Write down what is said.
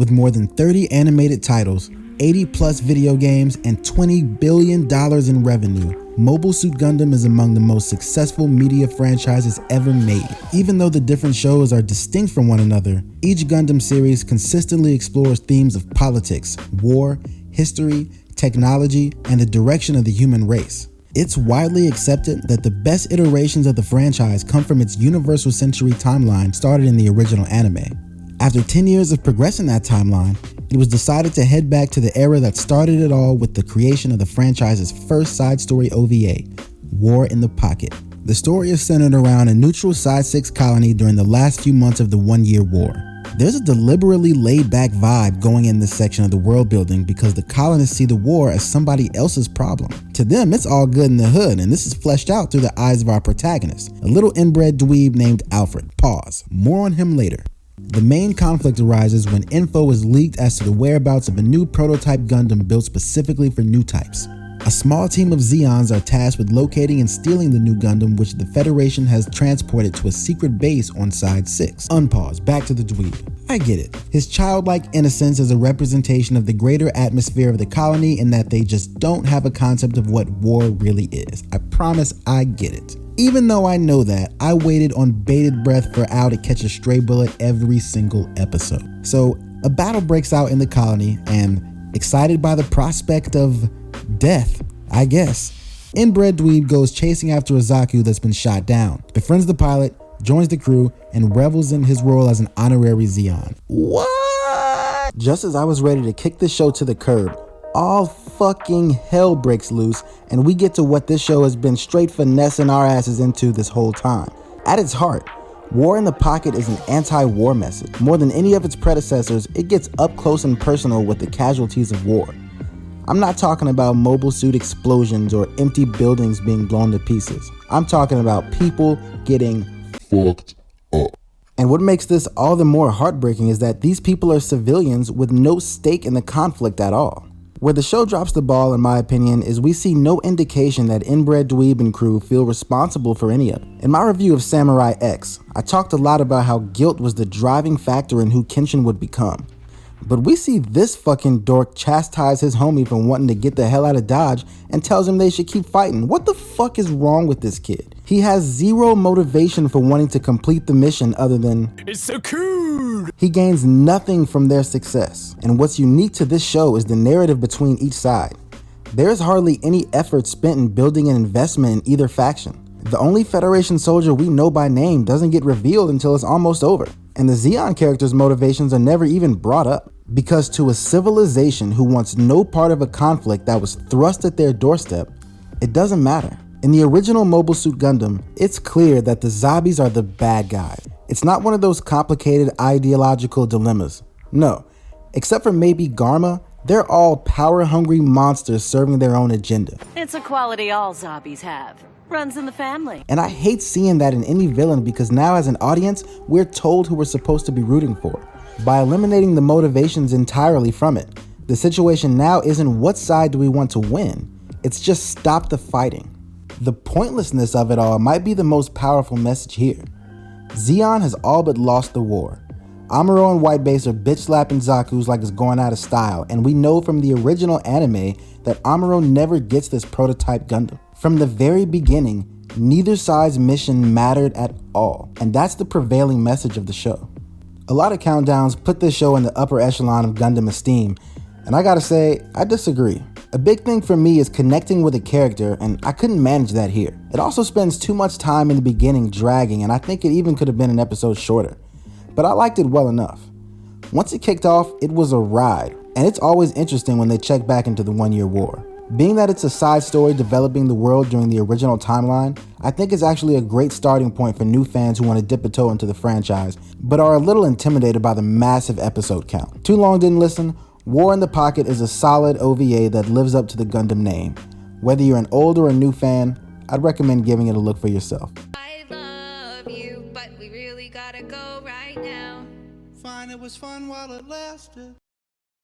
With more than 30 animated titles, 80 plus video games, and $20 billion in revenue, Mobile Suit Gundam is among the most successful media franchises ever made. Even though the different shows are distinct from one another, each Gundam series consistently explores themes of politics, war, history, technology, and the direction of the human race. It's widely accepted that the best iterations of the franchise come from its Universal Century timeline started in the original anime. After 10 years of progressing that timeline, it was decided to head back to the era that started it all with the creation of the franchise's first side story OVA, War in the Pocket. The story is centered around a neutral Side 6 colony during the last few months of the 1-year war. There's a deliberately laid-back vibe going in this section of the world building because the colonists see the war as somebody else's problem. To them, it's all good in the hood, and this is fleshed out through the eyes of our protagonist, a little inbred dweeb named Alfred. Pause. More on him later. The main conflict arises when info is leaked as to the whereabouts of a new prototype Gundam built specifically for new types. A small team of Zeons are tasked with locating and stealing the new Gundam, which the Federation has transported to a secret base on Side 6. Unpause, back to the dweeb. I get it. His childlike innocence is a representation of the greater atmosphere of the colony in that they just don't have a concept of what war really is. I promise I get it. Even though I know that, I waited on bated breath for Al to catch a stray bullet every single episode. So a battle breaks out in the colony, and excited by the prospect of death, I guess, inbred dweeb goes chasing after a Zaku that's been shot down, befriends the pilot, joins the crew, and revels in his role as an honorary Zeon. What? Just as I was ready to kick this show to the curb, all fucking hell breaks loose, and we get to what this show has been straight finessing our asses into this whole time. At its heart, War in the Pocket is an anti-war message. More than any of its predecessors, it gets up close and personal with the casualties of war. I'm not talking about mobile suit explosions or empty buildings being blown to pieces. I'm talking about people getting fucked up. And what makes this all the more heartbreaking is that these people are civilians with no stake in the conflict at all. Where the show drops the ball, in my opinion, is we see no indication that inbred dweeb and crew feel responsible for any of it. In my review of Samurai X, I talked a lot about how guilt was the driving factor in who Kenshin would become. But we see this fucking dork chastise his homie for wanting to get the hell out of Dodge and tells him they should keep fighting. What the fuck is wrong with this kid? He has zero motivation for wanting to complete the mission other than, "It's so cool." He gains nothing from their success. And what's unique to this show is the narrative between each side. There's hardly any effort spent in building an investment in either faction. The only Federation soldier we know by name doesn't get revealed until it's almost over. And the Zeon characters' motivations are never even brought up. Because to a civilization who wants no part of a conflict that was thrust at their doorstep, it doesn't matter. In the original Mobile Suit Gundam, it's clear that the Zombies are the bad guys. It's not one of those complicated ideological dilemmas. No, except for maybe Garma, they're all power-hungry monsters serving their own agenda. It's a quality all zombies have. Runs in the family. And I hate seeing that in any villain because now as an audience, we're told who we're supposed to be rooting for. By eliminating the motivations entirely from it, the situation now isn't what side do we want to win, it's just stop the fighting. The pointlessness of it all might be the most powerful message here. Zeon has all but lost the war. Amuro and White Base are bitch-slapping Zaku's like it's going out of style, and we know from the original anime that Amuro never gets this prototype Gundam. From the very beginning, neither side's mission mattered at all, and that's the prevailing message of the show. A lot of countdowns put this show in the upper echelon of Gundam esteem, and I gotta say, I disagree. A big thing for me is connecting with a character, and I couldn't manage that here. It also spends too much time in the beginning dragging, and I think it even could have been an episode shorter. But I liked it well enough. Once it kicked off, it was a ride, and it's always interesting when they check back into the 1-year war. Being that it's a side story developing the world during the original timeline, I think it's actually a great starting point for new fans who want to dip a toe into the franchise, but are a little intimidated by the massive episode count. Too long didn't listen? War in the Pocket is a solid OVA that lives up to the Gundam name. Whether you're an old or a new fan, I'd recommend giving it a look for yourself. I love you, but we really gotta go right now. Fine, it was fun while it lasted.